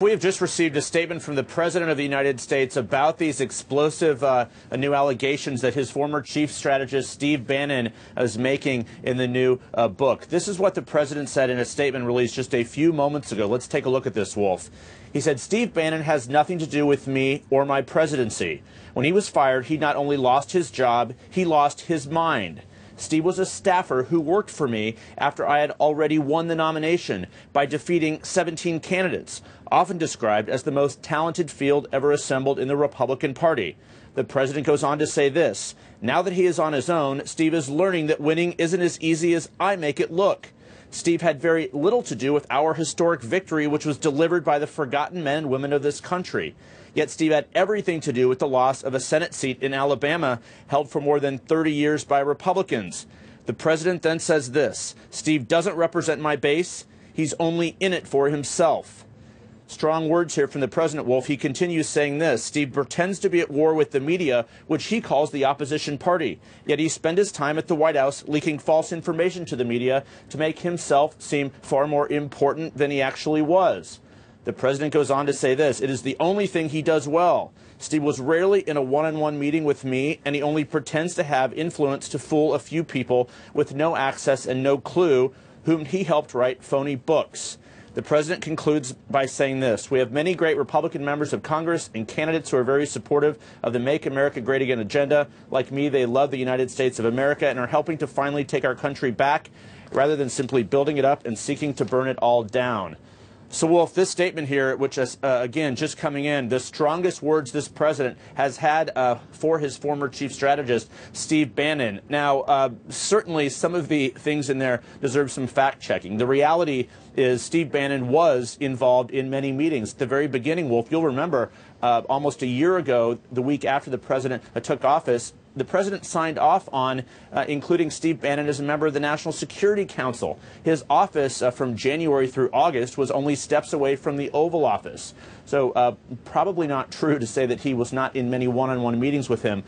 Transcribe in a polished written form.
We have just received a statement from the President of the United States about these explosive new allegations that his former chief strategist, Steve Bannon, is making in the new book. This is what the President said in a statement released just a few moments ago. Let's take a look at this, Wolf. He said, "Steve Bannon has nothing to do with me or my presidency. When he was fired, he not only lost his job, he lost his mind. Steve was a staffer who worked for me after I had already won the nomination by defeating 17 candidates, often described as the most talented field ever assembled in the Republican Party." The President goes on to say this: "Now that he is on his own, Steve is learning that winning isn't as easy as I make it look. Steve had very little to do with our historic victory, which was delivered by the forgotten men and women of this country. Yet Steve had everything to do with the loss of a Senate seat in Alabama held for more than 30 years by Republicans." The President then says this: "Steve doesn't represent my base. He's only in it for himself." Strong words here from the President, Wolf. He continues saying this: "Steve pretends to be at war with the media, which he calls the opposition party. Yet he spent his time at the White House leaking false information to the media to make himself seem far more important than he actually was." The President goes on to say this: "It is the only thing he does well. Steve was rarely in a one-on-one meeting with me, and he only pretends to have influence to fool a few people with no access and no clue, whom he helped write phony books." The President concludes by saying this: "We have many great Republican members of Congress and candidates who are very supportive of the Make America Great Again agenda. Like me, they love the United States of America and are helping to finally take our country back rather than simply building it up and seeking to burn it all down." So, Wolf, this statement here, which is, again, just coming in, the strongest words this president has had for his former chief strategist, Steve Bannon. Now, certainly some of the things in there deserve some fact-checking. The reality is Steve Bannon was involved in many meetings. At the very beginning, Wolf, you'll remember almost a year ago, the week after the president took office, the president signed off on including Steve Bannon as a member of the National Security Council. His office from January through August was only steps away from the Oval Office. So probably not true to say that he was not in many one-on-one meetings with him.